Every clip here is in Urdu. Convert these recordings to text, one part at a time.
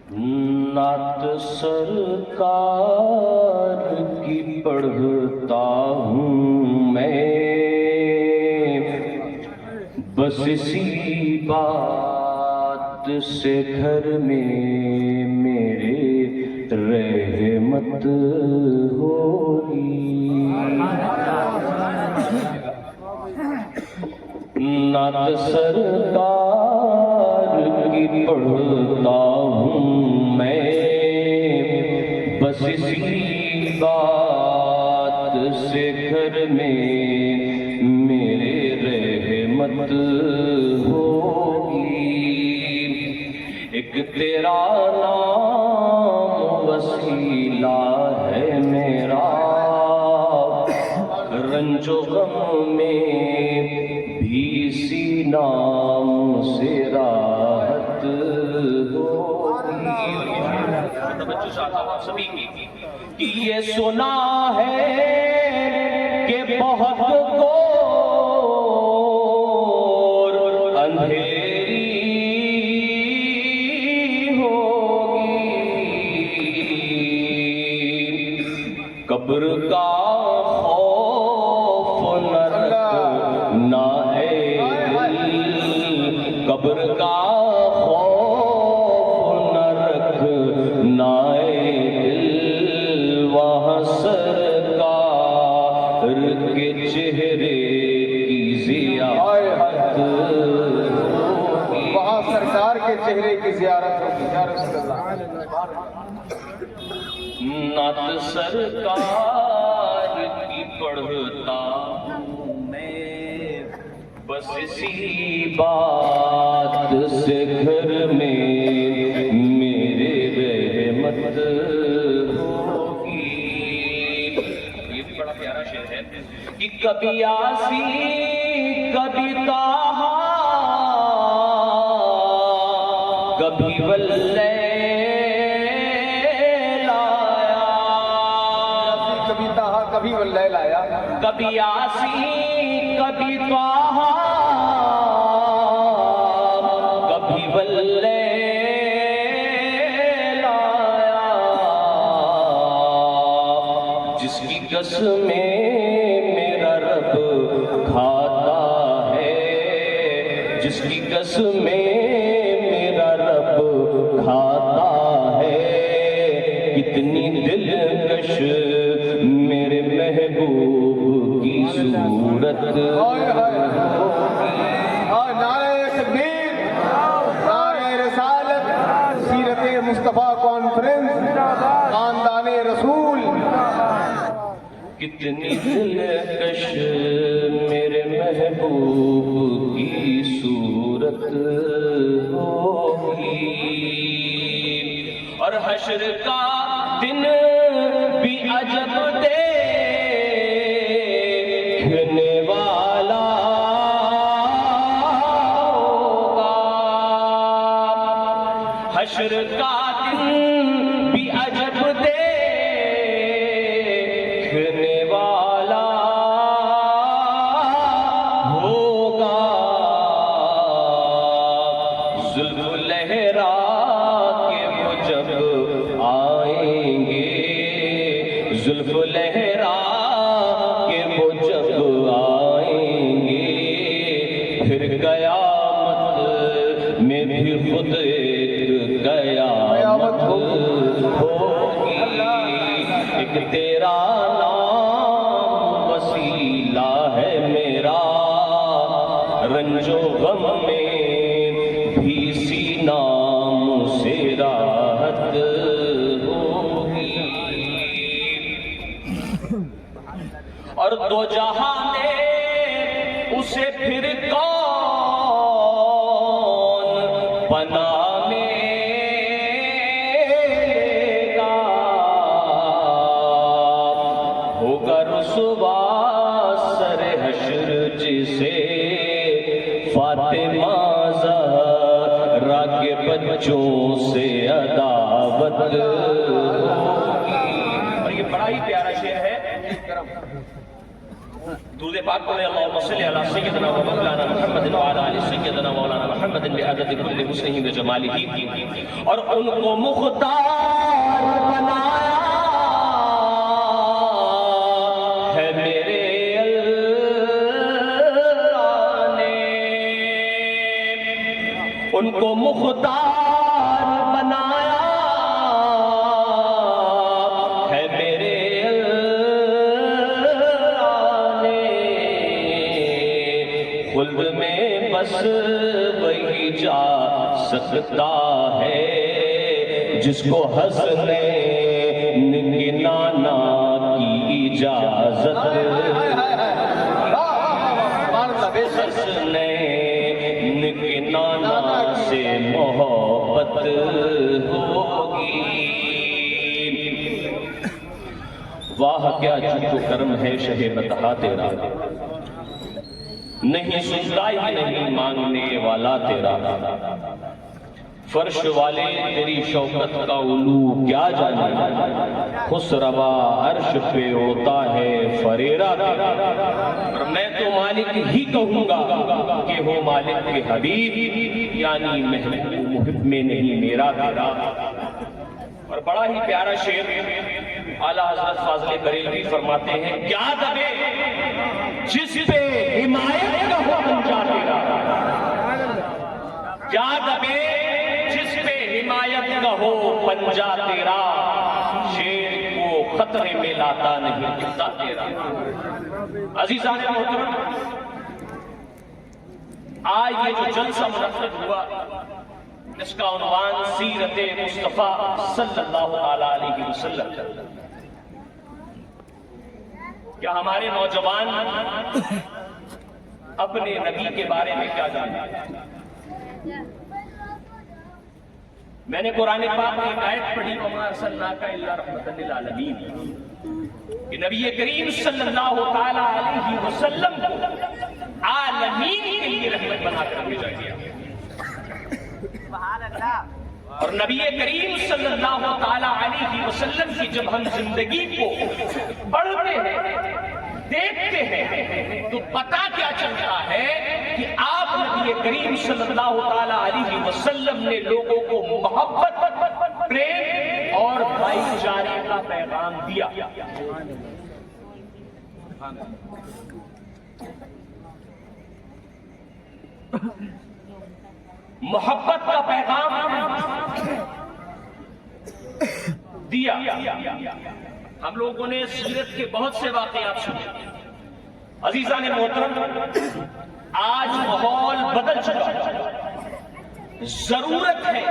نعت سرکار کی پڑھتا ہوں میں، بس اسی بات سے گھر میں میرے رحمت ہوگی۔ نعت سرکار کی پڑھتا ہوں میں، بس اسی بات سے گھر میں میرے رحمت ہوگی۔ ایک تیرا نام وسیلہ ہے میرا، رنج و غم میں بھی اسی نام سے راحت ہوگی۔ کہ یہ سنا ہے کہ بہت گور اندھیری ہوگی، قبر کا خوف نہ رکھنا اے دل، قبر کا خوف نہ رکھنا اے دل، وہاں سرکار کے چہرے کی زیارت ہوگی، وہاں سرکار کے چہرے کی زیارت ہوگی۔ یا رسول اللہ۔ نعت سرکار کی پڑھتا ہوں میں، بس اسی بات سے گھر میں میرے رحمت ہوگی۔ یہ بھی بڑا پیارا شعر ہے کہ کبھی یاسی کبھی طٰہٰ کبھی واللیل آیا، کبھی طٰہٰ کبھی واللیل آیا، کبھی یاسین کبھی طٰہٰ کبھی واللیل آیا، جس کی قسمیں میرا رب کھاتا ہے، جس کی قسمیں میرا رب کھاتا ہے، کتنی دلکش میرے محبوب کی صورت ہوگی۔ نعرہ تکبیر، نعرہ رسالت، سیرت مصطفیٰ کانفرنس، خاندان رسول۔ کتنی دلکش میرے محبوب کی صورت ہوگی، اور حشر کا دن بھی عجب دیکھنے والا ہوگا، حشر کا دن بھی عجب دیکھنے والا ہوگا، زلف لہرا کے وہ جب آئیں گے، زلف لہرا کے وہ جب آئیں گے، پھر قیامت میں بھی خود ایک قیامت ہوگی۔ ایک تیرا نام وسیلہ ہے میرا، رنج و غم میں بھی اسی نام سے راحت ہوگی، اور دو جہاں میں اسے پھر کون پناہ میں لے گا، ہوگا رسوا سر حشر جسے فاطمہ زہرا کے بچوں سے عداوت ہوگی۔ اور یہ بڑا ہی پیارا شعر ہے، درود پاک پڑھیں اللہم صلی علی سیدنا و مولانا محمد و علی آل سیدنا مولانا محمد بعدد کل مسلم بجمالہ. اور ان کو مختار بنایا ہے میرے اللہ نے، ان کو مختار بنایا ہے میرے خلد میں بس وہی جا سکتا ہے جس کو حسنین گنانا کی اجازت، حسنین گنانا سے محبت ہوگی. واہ کیا جود و کرم ہے شہ بطحا تیرا، نہیں سنتا ہی نہیں مانگنے والا تیرا. فرش والے تیری شوکت کا علو کیا جانے، خسروا عرش پہ ہوتا ہے فریرا تیرا. اور میں تو مالک ہی کہوں گا کہ ہو مالک کے حبیب، یعنی محبوب محب میں نہیں میرا تیرا. اور بڑا ہی پیارا شعر اعلیٰ حضرت فاضل بریلوی فرماتے ہیں، کیا دبے جس پہ حمایت کا ہو پنجا تیرا، کیا دبے جس پہ حمایت کا ہو پنجا تیرا، شیر کو خطرے میں لاتا نہیں جتا تیرا. عزیزان محترم، آج یہ جو جلسہ منعقد ہوا اس کا عنوان سیرت مصطفیٰ صلی اللہ علیہ وسلم. کیا ہمارے نوجوان اپنے نبی کے بارے میں کیا جانتے ہیں؟ میں نے قرآن پاک میں ایک آیت پڑھی، وَمَا أَرْسَلْنَاكَ إِلَّا رَحْمَةً لِّلْعَالَمِينَ، کہ نبی کریم صلی اللہ تعالی علیہ وسلم عالمین کے لیے رحمت بنا کر بھیجا گیا. اور نبی کریم صلی اللہ تعالی علیہ وسلم کی جب ہم زندگی کو پڑھتے ہیں دیکھتے ہیں تو پتہ کیا چلتا ہے کہ آپ نبی کریم صلی اللہ تعالی علیہ وسلم نے لوگوں کو محبت، پریم اور بھائی چارے کا پیغام دیا. محبت کا پیغام دیا. ہم لوگوں نے سیرت کے بہت سے واقعات سنے. عزیزان محترم، آج ماحول بدل چکا ہے، ضرورت ہے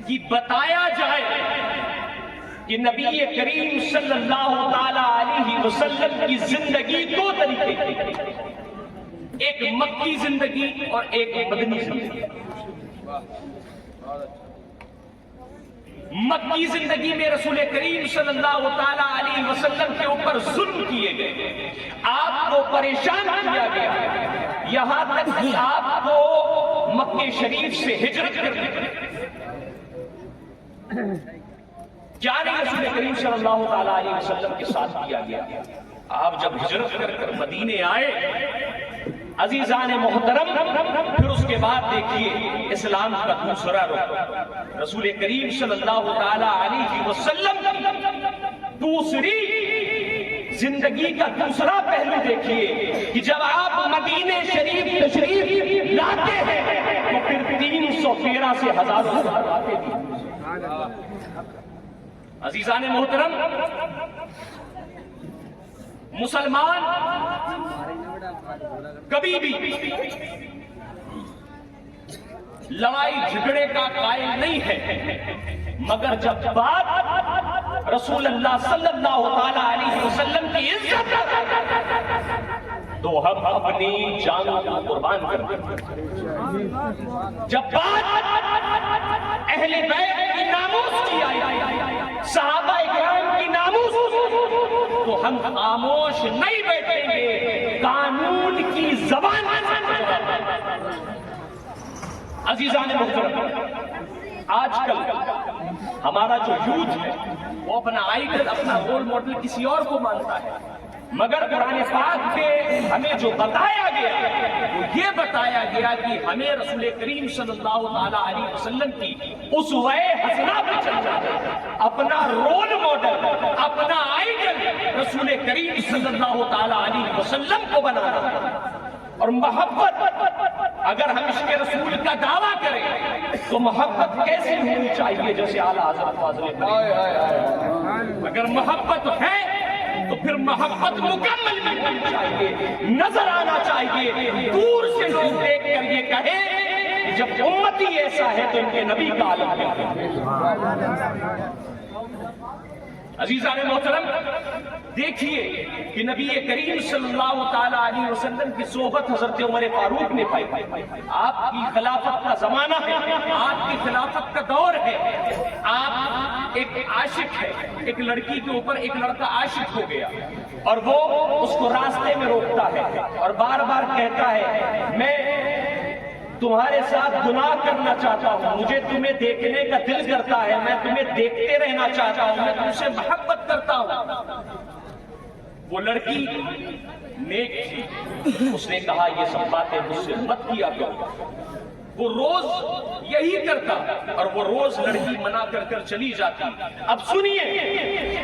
کہ بتایا جائے کہ نبی کریم صلی اللہ تعالی علیہ وسلم کی زندگی دو طریقے کی، ایک مکی زندگی اور ایک مدنی زندگی. مکی زندگی میں رسول کریم صلی اللہ تعالی علیہ وسلم کے اوپر ظلم کیے گئے، آپ کو پریشان کیا گیا، یہاں تک کہ آپ کو مکہ شریف سے ہجرت کرنی پڑی. کیا نہیں رسول کریم صلی اللہ تعالی علیہ وسلم کے ساتھ کیا گیا. آپ جب ہجرت کر مدینے آئے عزیزان محترم، پھر اس کے بعد دیکھیے اسلام کا دوسرا رخ، رسول کریم صلی اللہ تعالی علیہ وسلم کی دوسری زندگی کا دوسرا پہلو دیکھیے کہ جب آپ مدینے شریف تشریف لاتے ہیں تو پھر 313 سے ہزاروں آتے ہیں. عزیزان محترم، مسلمان کبھی بھی لڑائی جھگڑے کا قائل نہیں ہے، مگر جب بات رسول اللہ صلی اللہ تعالی علیہ وسلم کی عزت تو ہم اپنی جانوں کو قربان کرتے ہیں. جب بات اہل بیت کی ناموس کی آئی، صحابہ کرام کی ناموس، تو ہم خاموش نہیں بیٹھیں گے، قانون کی زبان. عزیزان محترم، آج کل ہمارا جو یوتھ ہے وہ اپنا آئیڈل، اپنا رول ماڈل کسی اور کو مانتا ہے. مگر قرآن پاک میں ہمیں جو بتایا گیا وہ یہ بتایا گیا کہ ہمیں رسول کریم صلی اللہ تعالی علیہ وسلم کی اسوہ حسنہ پہ چلنا ہے، اپنا رول ماڈل، اپنا آئیڈل رسول کریم صلی اللہ تعالی علیہ وسلم کو بنانا ہے۔ اور محبت، اگر ہم عشق رسول کا دعویٰ کریں تو محبت کیسی ہونی چاہیے؟ جیسے اعلیٰ حضرت فاضل اگر محبت ہے تو پھر محبت مکمل ملنی چاہیے، نظر آنا چاہیے، دور سے لوگ دیکھ کر یہ کہے کہ جب امتی ایسا ہے تو ان کے نبی کا عالم ہے۔ عزیزان محترم، دیکھیے کہ نبی کریم صلی اللہ تعالی علیہ وسلم کی صحبت حضرت عمر فاروق نے پائی۔ آپ کی خلافت کا زمانہ ہے، آپ کی خلافت کا دور ہے، آپ ایک عاشق ہے، ایک لڑکی کے اوپر ایک لڑکا عاشق ہو گیا اور وہ اس کو راستے میں روکتا ہے اور بار بار کہتا ہے میں تمہارے ساتھ گناہ کرنا چاہتا ہوں، مجھے تمہیں دیکھنے کا دل کرتا ہے، میں تمہیں دیکھتے رہنا چاہتا ہوں، میں تم سے محبت کرتا ہوں۔ وہ لڑکی نیک تھی، اس نے کہا یہ سب باتیں مجھ سے مت کیا کرو۔ وہ روز یہی کرتا اور وہ روز لڑکی منع کر کر چلی جاتی۔ اب سنیے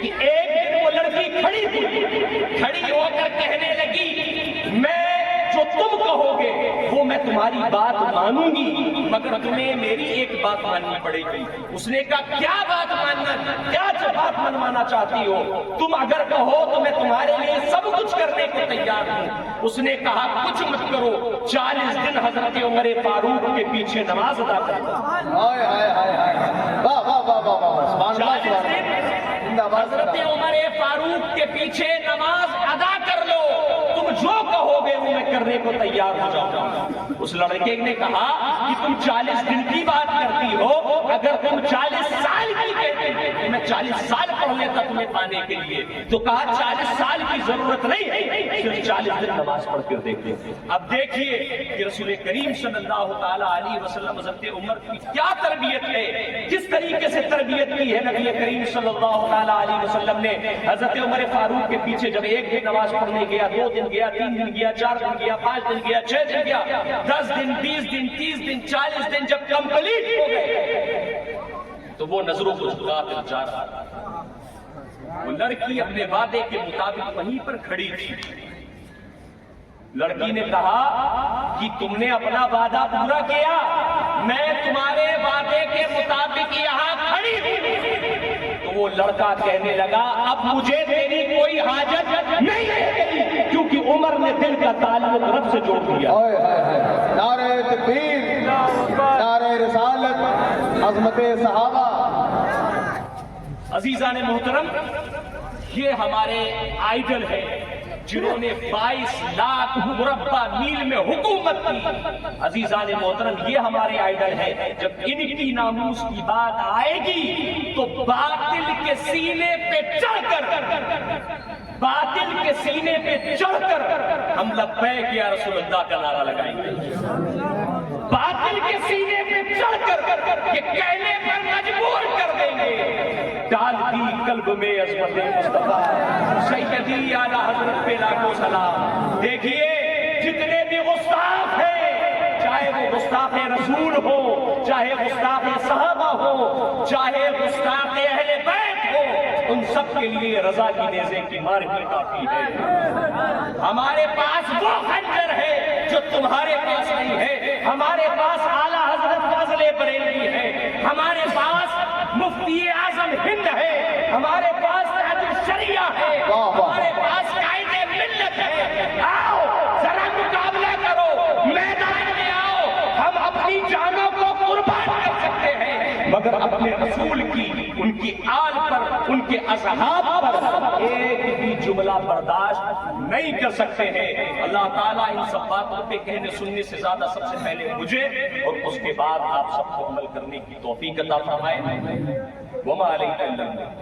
کہ ایک دن وہ لڑکی کھڑی تھی، کھڑی ہو کر کہنے لگی میں جو تم کہو گے وہ میں تمہاری بات مانوں گی، مگر تمہیں میری ایک بات ماننی پڑے گی۔ اس نے کہا کیا بات ماننا، کیا بات منوانا چاہتی ہو؟ تم اگر کہو تو میں تمہارے لیے سب کچھ کرنے کو تیار ہوں۔ اس نے کہا کچھ مت کرو، 40 دن حضرت عمر فاروق کے پیچھے نماز ادا کرو۔ 40 دن حضرت عمر فاروق کے پیچھے نماز ادا کر لو، تم جو کہو گے وہ میں کرنے کو تیار ہو جاؤں گا۔ اس لڑکے نے کہا کہ تم 40 دن کی بات کرتی ہو، اگر تم 40 سال کی کہتے تو میں 40 سال پڑھ لیتا تمہیں پانے کے لیے۔ تو کہا 40 سال کی ضرورت نہیں ہے، صرف 40 دن نماز پڑھ کر دیکھیں۔ اب دیکھیے کہ رسول کریم صلی اللہ تعالی علیہ وسلم حضرت عمر کی کیا تربیت ہے، کس طریقے سے تربیت کی ہے نبی کریم صلی اللہ تعالی علیہ وسلم نے۔ حضرت عمر فاروق کے پیچھے جب ایک دن نماز پڑھنے گیا، 2 دن گیا، 3 دن گیا، 4 دن گیا، 5 دن گیا، 6 دن گیا، 10 دن، 20 دن، 30 دن، 40 دن جب کمپلیٹ ہو گئے تو وہ نظروں کو جھکا کر جا رہا تھا۔ وہ لڑکی اپنے وعدے کے مطابق وہیں پر کھڑی تھی۔ لڑکی نے کہا کہ تم نے اپنا وعدہ پورا کیا، میں تمہارے وعدے کے مطابق یہاں کھڑی ہوں۔ تو وہ لڑکا کہنے لگا اب مجھے تیری کوئی حاجت نہیں ہے، کیونکہ عمر نے دل کا تعلق رب سے جوڑ دیا۔ نعرہ تکبیر، نعرہ رسالت، عظمت صحابہ۔ عزیزان محترم، یہ ہمارے آئیڈل ہے جنہوں نے 22 لاکھ مربع میل میں حکومت کی۔ عزیزان محترم، یہ ہمارے آئیڈل ہے۔ جب ان کی ناموس کی بات آئے گی تو باطل کے سینے پہ چڑھ کر ہم لبیک یا رسول اللہ کا نعرہ لگائیں گے۔ باطل کے سینے پہ چڑھ کر یہ کہنے پر مجبور کر دیں گے ڈال دی قلب میں عظمت مصطفیٰ سیدی اعلیٰ حضرت پہ لاکھوں سلام۔ دیکھیے جتنے بھی گستاخ ہیں، چاہے وہ گستاخ رسول ہو، چاہے گستاخ صحابہ ہو، چاہے گستاخ اہل بیت ہو، ان سب کے لیے رضا کی نیزے کی مار ہی کافی ہے۔ ہمارے پاس وہ خنجر ہے جو تمہارے پاس نہیں ہے۔ ہمارے پاس اعلیٰ حضرت فاضل بریلوی ہے، ہمارے پاس مفتی اعظم ہند ہے، ہمارے پاس تاج الشریعہ ہے، ہمارے پاس قائد ملت ہے۔ آؤ ذرا مقابلہ کرو، میدان میں آؤ، ہم اپنی جانوں کو قربان کر سکتے ہیں، مگر اپنے رسول کی، ان کی آل پر، ان کے اصحاب پر ایک بھی جملہ برداشت نہیں کر سکتے ہیں۔ اللہ تعالیٰ ان سب باتوں پہ کہنے سننے سے زیادہ سب سے پہلے مجھے اور اس کے بعد آپ سب کو عمل کرنے کی توفیق عطا فرمائے۔ وما علینا الا البلاغ۔